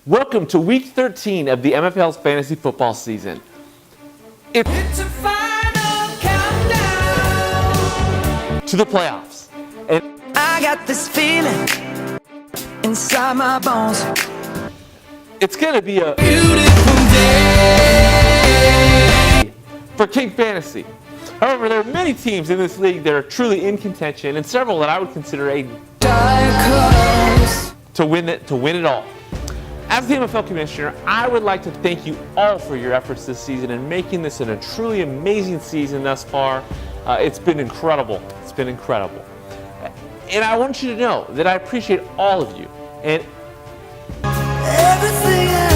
Welcome to week 13 of the MFL's fantasy football season. It's a final countdown to the playoffs. And I got this feeling inside my bones. It's going to be a Beautiful day for King Fantasy. However, there are many teams in this league that are truly in contention, and several that I would consider to win it all. As the MFL commissioner, I would like to thank you all for your efforts this season and making this a truly amazing season thus far. It's been incredible. It's been incredible. And I want you to know that I appreciate all of you. And everything I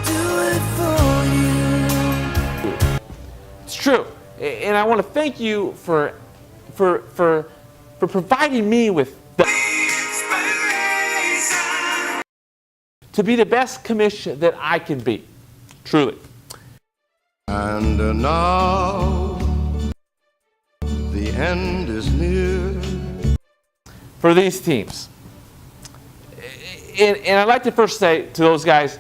do it for you. It's true. And I want to thank you for providing me with to be the best commission that I can be, truly. And now the end is near. For these teams. And I'd like to first say to those guys,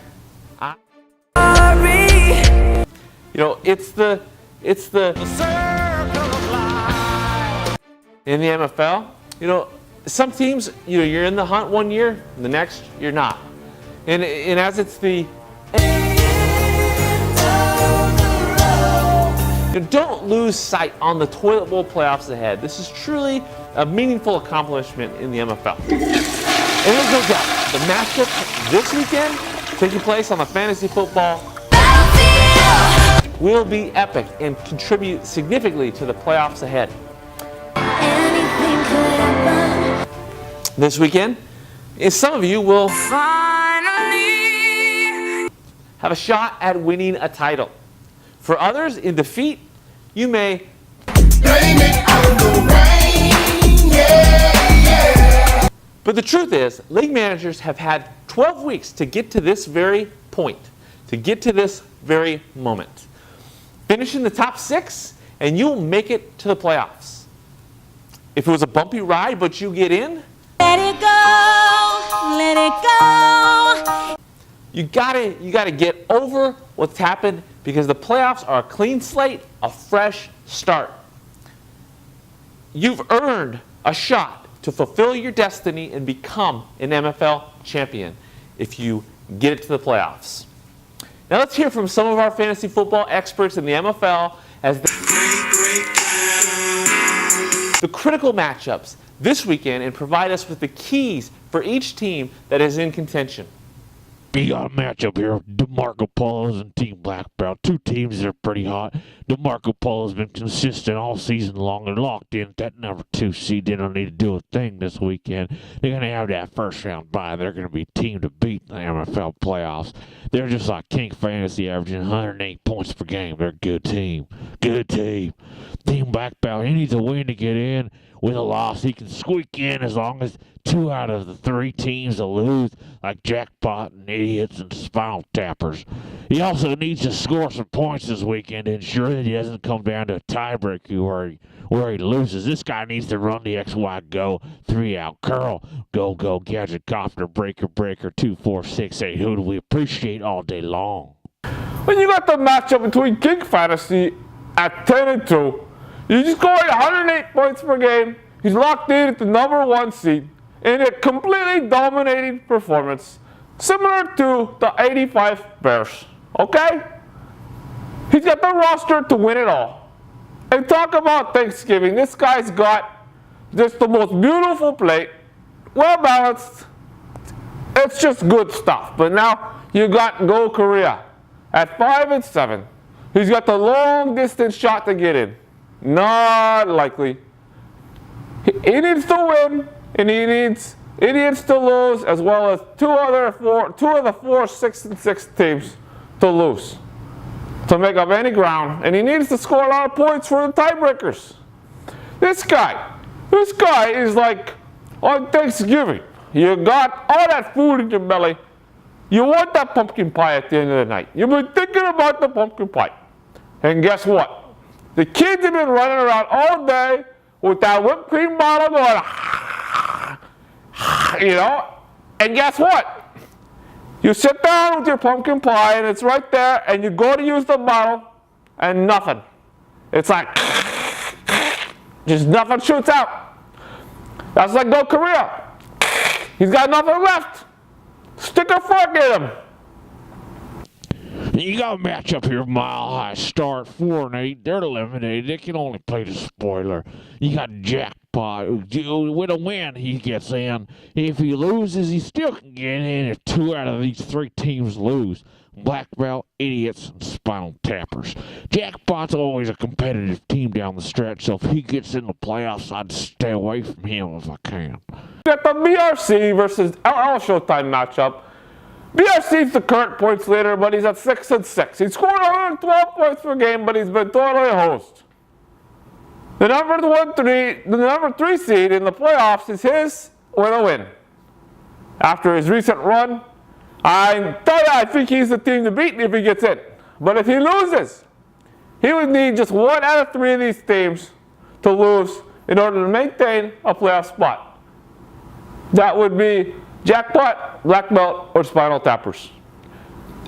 it's the circle of life in the MFL. Some teams, you're in the hunt one year, the next you're not. And as it's the don't lose sight on the toilet bowl playoffs ahead. This is truly a meaningful accomplishment in the MFL. And there's no doubt, the matchup this weekend, taking place on the fantasy football, will be epic and contribute significantly to the playoffs ahead. This weekend, some of you will have a shot at winning a title. For others, in defeat, you may blame it on the rain. Yeah. But the truth is, league managers have had 12 weeks to get to this very point, to get to this very moment. Finish in the top 6, and you'll make it to the playoffs. If it was a bumpy ride, but you get in, let it go. You gotta get over what's happened because the playoffs are a clean slate, a fresh start. You've earned a shot to fulfill your destiny and become an MFL champion if you get it to the playoffs. Now let's hear from some of our fantasy football experts in the MFL as the critical matchups this weekend and provide us with the keys for each team that is in contention. We got a matchup here. DeMarco Polos and Team Black Belt. Two teams that are pretty hot. DeMarco Polo's been consistent all season long and locked in at that number 2 seed. They don't need to do a thing this weekend. They're going to have that first round bye. They're going to be a team to beat in the MFL playoffs. They're just like King Fantasy, averaging 108 points per game. They're a good team. Good team. Team Black Belt, he needs a win to get in. With a loss, he can squeak in as long as 2 out of the 3 teams will lose, like Jackpot and Idiots and Spinal Tappers. He also needs to score some points this weekend to ensure that he doesn't come down to a tiebreaker where he loses. This guy needs to run the XY go, 3-out curl, go, gadget copter, breaker, 2, 4, 6, 8. Who do we appreciate all day long? When you got the matchup between King Fantasy at 10-2, you just scored 108 points per game. He's locked in at the number 1 seed in a completely dominating performance, similar to the 85 Bears. Okay? He's got the roster to win it all. And talk about Thanksgiving. This guy's got just the most beautiful plate, well balanced. It's just good stuff. But now you got Go Korea at 5-7. He's got the long distance shot to get in. Not likely. He needs to win, and he needs to lose, as well as two of the 4 6-6 teams to lose to make up any ground. And he needs to score a lot of points for the tiebreakers. This guy is like on Thanksgiving. You got all that food in your belly. You want that pumpkin pie at the end of the night. You've been thinking about the pumpkin pie. And guess what? The kids have been running around all day with that whipped cream bottle going, And guess what? You sit down with your pumpkin pie and it's right there, and you go to use the bottle and nothing. It's like, just nothing shoots out. That's like Go Korea. He's got nothing left. Stick a fork in him. You got a matchup here, Mile High Start 4-8. They're eliminated. They can only play the spoiler. You got Jackpot. With a win, he gets in. If he loses, he still can get in if 2 out of these 3 teams lose. Black Belt, Idiots, and Spinal Tappers. Jackpot's always a competitive team down the stretch, so if he gets in the playoffs, I'd stay away from him if I can. Got the BRC versus LL Showtime matchup. BRC's the current points leader, but he's at 6-6. He's scored 112 points per game, but he's been totally hosed. The number 3 seed in the playoffs is his with a win. After his recent run, I think he's the team to beat if he gets in. But if he loses, he would need just 1 out of 3 of these teams to lose in order to maintain a playoff spot. That would be Jackpot, Black Belt, or Spinal Tappers.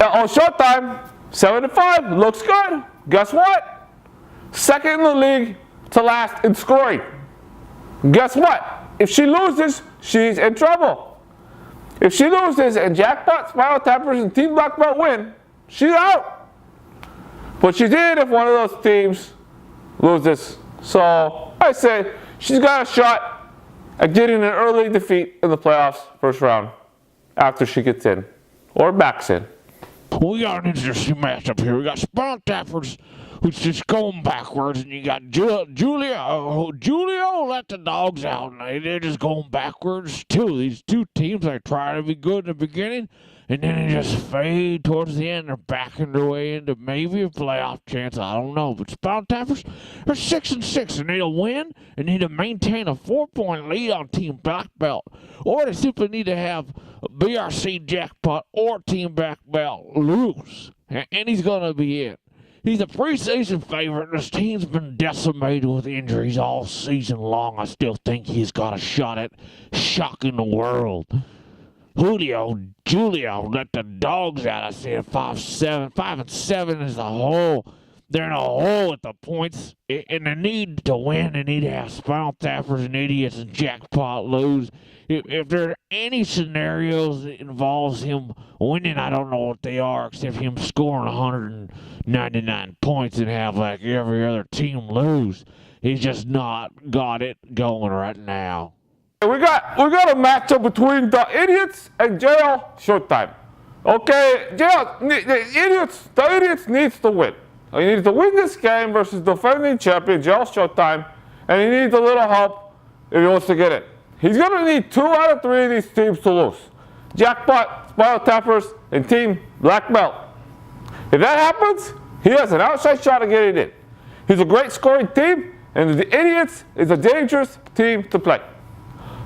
On Showtime, 7-5, looks good. Guess what? Second in the league to last in scoring. Guess what? If she loses, she's in trouble. If she loses and Jackpot, Spinal Tappers, and Team Black Belt win, she's out. But she's in if one of those teams loses. So I say she's got a shot at getting an early defeat in the playoffs first round after she gets in or backs in. We got an interesting matchup here. We got Spinal Tappers, who's just going backwards, and you got Julio let the dogs out, and they're just going backwards too. These 2 teams, they try to be good in the beginning, and then they just fade towards the end. They're backing their way into maybe a playoff chance. I don't know. But Spinal Tappers are 6-6. They need to win and need to maintain a 4-point lead on Team Black Belt. Or they simply need to have BRC Jackpot or Team Black Belt lose. And he's going to be in. He's a preseason favorite. This team's been decimated with injuries all season long. I still think he's got a shot at shocking the world. Julio let the dogs out. I said 5-7 is the hole. They're in a hole at the points, and they need to win. They need to have Spinal Tappers and Idiots and Jackpot lose. If there are any scenarios that involves him winning, I don't know what they are, except him scoring 199 points and have like every other team lose. He's just not got it going right now. We got a matchup between the Idiots and JL Showtime. Okay, the Idiots needs to win. He needs to win this game versus defending champion JL Showtime, and he needs a little help if he wants to get it. He's going to need 2 out of 3 of these teams to lose. Jackpot, Spinal Tappers, and Team Black Belt. If that happens, he has an outside shot at getting in. He's a great scoring team, and the Idiots is a dangerous team to play.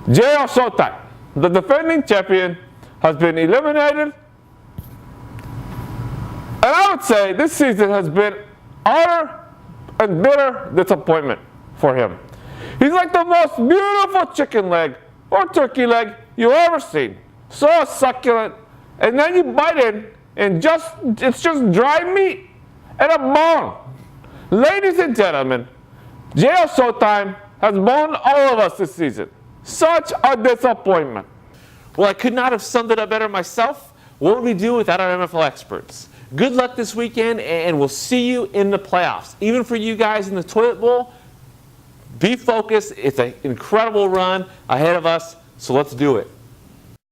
JL Showtime, the defending champion, has been eliminated. And I would say this season has been utter and bitter disappointment for him. He's like the most beautiful chicken leg or turkey leg you've ever seen. So succulent. And then you bite in and it's just dry meat and a bone. Ladies and gentlemen, JL Showtime has boned all of us this season. Such a disappointment. Well, I could not have summed it up better myself. What would we do without our NFL experts? Good luck this weekend, and we'll see you in the playoffs. Even for you guys in the toilet bowl, be focused. It's an incredible run ahead of us, so let's do it.